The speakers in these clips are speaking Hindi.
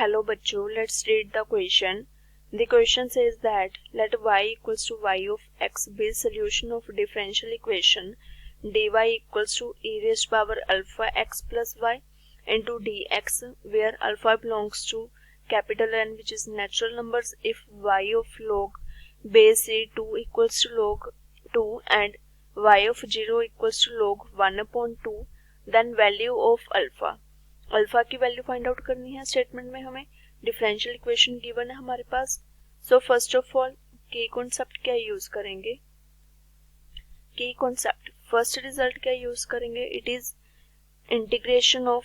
Hello बच्चों, let's read the question. The question says that let y equals to y of x be solution of differential equation dy equals to e raised power alpha x plus y into dx where alpha belongs to capital N which is natural numbers if y of log base e2 equals to log 2 and y of 0 equals to log 1 upon 2 then value of alpha. Alpha की वैल्यू फाइंड आउट करनी है. स्टेटमेंट में हमें डिफरेंशियल इक्वेशन गिवन है हमारे पास. सो फर्स्ट ऑफ ऑल के कॉन्सेप्ट क्या यूज करेंगे. के कॉन्सेप्ट फर्स्ट रिजल्ट क्या यूज करेंगे. It is integration of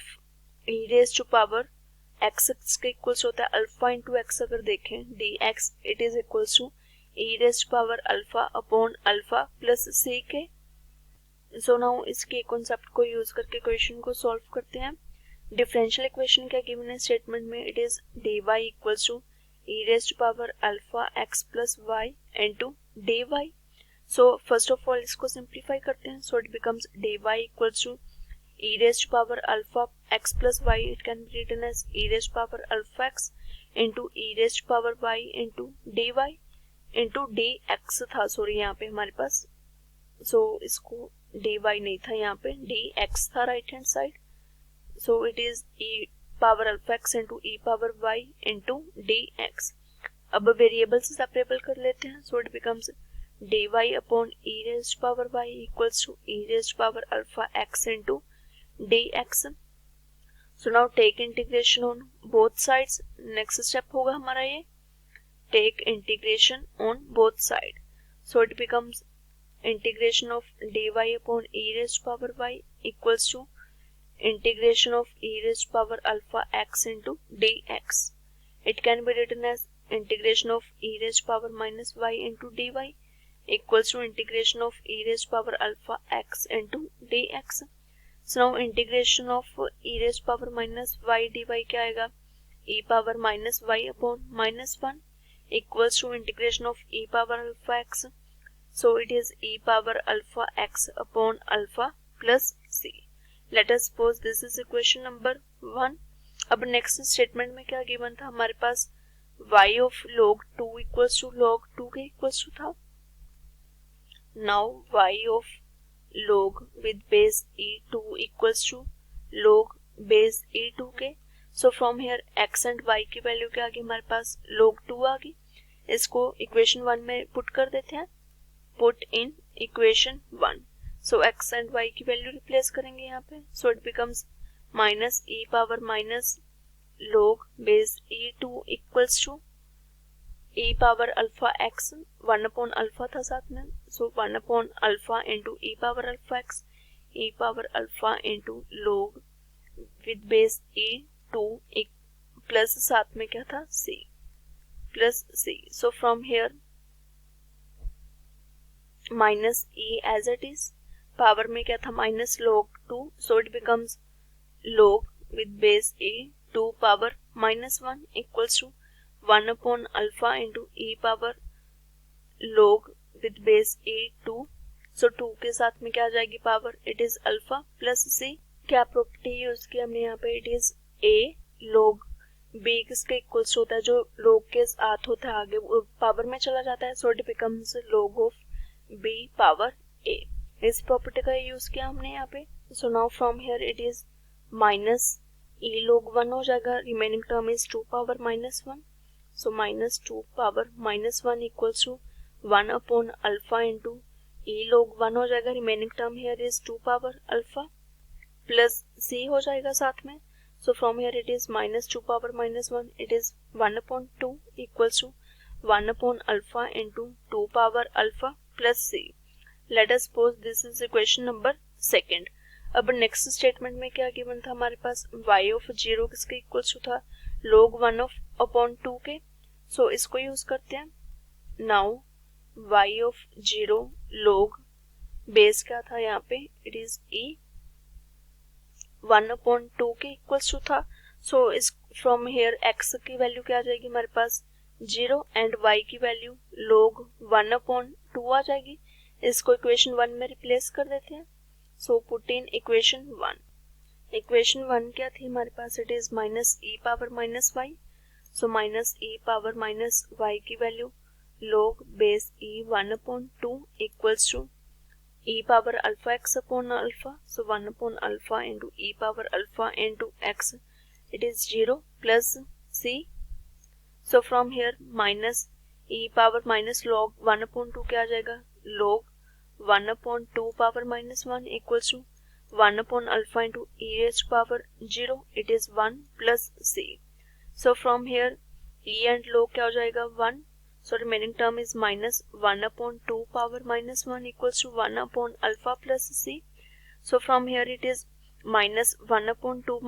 e raise to power x के इक्वल्स होता है अल्फा इंटू एक्स. अगर देखें D X it is equals to e raise to power alpha upon alpha plus C के. सो नाउ इस के कॉन्सेप्ट को यूज करके क्वेश्चन को सॉल्व करते हैं. डिफरेंशियल इक्वेशन क्या गिवन है स्टेटमेंट में. It is dy equals to e raise to power alpha x plus y into dy. So first of all इसको सिंप्लीफाई करते हैं. So it becomes dy equals to e raise to power alpha x plus y. It can be written as e raise to power alpha x into e raise to power y into dy into dx था. सॉरी यहाँ पे हमारे पास सो इसको dy नहीं था, यहाँ पे dx था right hand side. So it is e power alpha x into e power y into dx. अब वेरिएबल से सेपरेबल कर लेते हैं. So it becomes dy upon e raised to power y equals to e raised to power alpha x into dx. So now take integration on both sides. Next step होगा हमारा ये take integration on both side. So it becomes integration of dy upon e raised to power y equals to integration of e raised to power alpha x into dx. It can be written as integration of e raised to power minus y into dy equals to integration of e raised to power alpha x into dx. So now integration of e raised to power minus y dy क्या आएगा. e power minus y upon minus 1 equals to integration of e power alpha x. So it is e power alpha x upon alpha plus c. Let us suppose this is equation number 1. अब नेक्स्ट स्टेटमेंट में क्या गिवन था हमारे पास. y of log 2 equals to log 2 के इक्वल्स टू था. Now y of log with base e2 equals to log base e2 के. So from here x and y की वैल्यू क्या आ गई हमारे पास. log 2 आ गई. इसको इक्वेशन 1 में पुट कर देते हैं. Put in equation 1. So x and y की वैल्यू रिप्लेस करेंगे यहाँ पे. So it becomes minus e power minus log base e2 equals to e power alpha x. 1 upon alpha था साथ में. So 1 upon alpha into e power alpha x e power alpha into log with base e2 plus साथ में क्या था c plus c. So from here minus e as it is. Power में क्या था minus log 2. So it becomes log with base A 2 power minus 1 equals to 1 upon alpha into e power log with base A 2. So 2 के साथ में क्या आ जाएगी power. It is alpha plus C. क्या प्रॉपर्टी यूज की हमने यहाँ पे. It is A log B किसके इक्वल्स होता है जो log के साथ होता है आगे वो पावर में चला जाता है. So it becomes log of B power A. इस प्रॉपर्टी का यूज किया हमने यहाँ पे. So now from here it is minus e log 1 हो जाएगा. Remaining term is 2 power minus 1. So minus 2 power minus 1 equals to 1 upon alpha into e log 1 हो जाएगा. Remaining term here is 2 power alpha plus C हो जाएगा साथ में. So from here it is minus 2 power minus 1 it is 1 upon 2 equals to 1 upon alpha into 2 power alpha plus c. Let us suppose this is equation number 2. अब नेक्स्ट स्टेटमेंट में क्या गिवन था हमारे पास. y ऑफ 0 किसके इक्वल्स टू था log 1 ऑफ अपॉन 2 के. सो इसको यूज करते हैं. Now y of 0 log base क्या था यहाँ पे. इट इज e 1 अपॉन 2 के इक्वल्स टू था. सो इस फ्रॉम हेयर x की वैल्यू क्या आ जाएगी हमारे पास 0 एंड y की वैल्यू log 1 अपॉन 2 आ जाएगी. इसको इक्वेशन 1 में रिप्लेस कर देते हैं. So put in equation 1. Equation 1 क्या थी हमारे पास, it is minus e power minus Y, so minus e power minus Y की value log base e 1/2 equals to e power alpha x upon alpha, so 1 upon alpha into e power alpha into x, it is 0 plus c. So from here minus e power minus log 1 upon 2 क्या आ जाएगा, log 1 upon 2 power minus 1 equals to 1 upon alpha into e raised power 0, it is 1 plus c. So from here e and log क्या हो जाएगा 1, so remaining term is minus 1 upon 2 power minus 1 equals to 1 upon alpha plus c. So from here it is minus 1 upon 2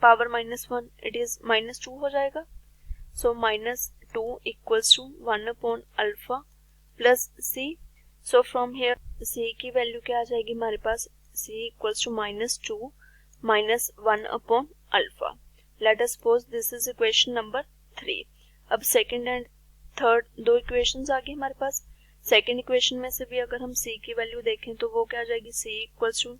power minus 1, it is minus 2 हो जाएगा. So minus 2 equals to 1 upon alpha plus c. So from here c की वैल्यू क्या आ जाएगी हमारे पास, c equals to minus 2 minus 1 upon alpha. Let us suppose this is equation number 3. अब सेकेंड एंड थर्ड दो इक्वेशंस आ गई हमारे पास. सेकेंड इक्वेशन में से भी अगर हम c की वैल्यू देखें तो वो क्या आ जाएगी, c equals to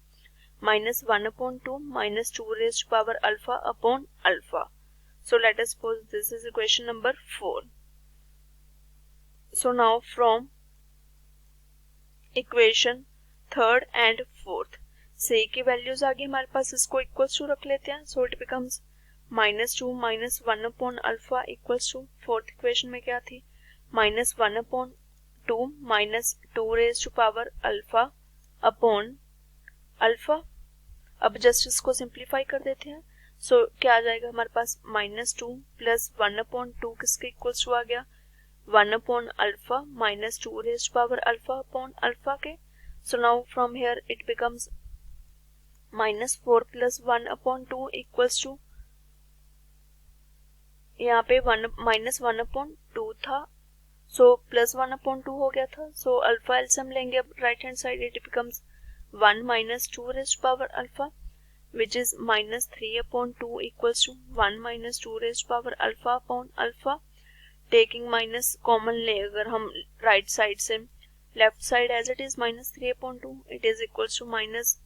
minus 1 upon 2 minus 2 raised power alpha upon alpha. So let us suppose this is equation number 4. So now from equation third and fourth c की वैल्यूज आ गई हमारे पास, इसको इक्वल्स टू रख लेते हैं. So it becomes -2 minus 1 upon alpha equals to fourth equation में क्या थी, minus 1 upon 2 minus 2 raised to power alpha upon alpha. अब जस्ट इसको सिंप्लीफाई कर देते हैं. सो क्या आ जाएगा हमारे पास, -2 प्लस 1 upon 2 किसके इक्वल्स टू आ गया, 1 upon alpha minus 2 raised to power alpha upon alpha के. So now from here it becomes -4 plus 1 upon 2 equals to, यहाँ पे माइनस 1 अपॉन 2 था, सो प्लस 1 अपॉन 2 हो गया था. सो अल्फा एलसीएम लेंगे अब right hand side, it becomes 1 minus 2 raised power alpha which is minus 3 upon 2 equals to 1 minus 2 raised power alpha upon alpha. Taking minus common ले अगर हम राइट साइड से, left side as it is minus 3 upon 2, it is equals to minus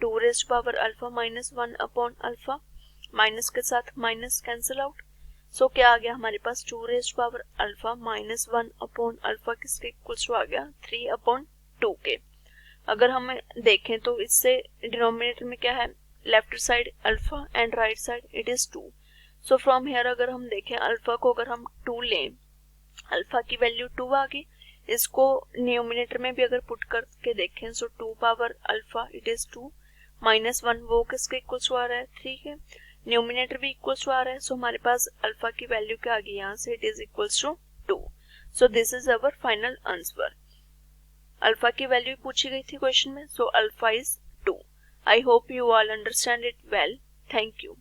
2 raised power alpha minus 1 upon alpha. Minus के साथ माइनस कैंसिल आउट. सो क्या आ गया हमारे पास, 2 raised power alpha minus 1 upon alpha किसके इक्वल्स टू आ गया, 3 अपॉन 2 के. अगर हम देखें तो इससे डिनोमिनेटर में क्या है, left side alpha and right side it is 2. So from hair अगर हम देखें अल्फा को अगर हम 2 लें, अल्फा की वैल्यू 2 आ गई. इसको न्यूमिनेटर में भी अगर पुट करके देखें, सो 2 power alpha it is 2 minus 1 वो किसके इक्वल्स टू आ रहा है, 3 के. न्यूमिनेटर भी इक्वल्स टू आ रहा है, सो हमारे पास अल्फा की वैल्यू क्या आ गई यहाँ से, it is equals to 2. So this is our final answer. Alpha की वैल्यू पूछी गई थी क्वेश्चन में, so alpha is 2. I hope you all understand it well. Thank you.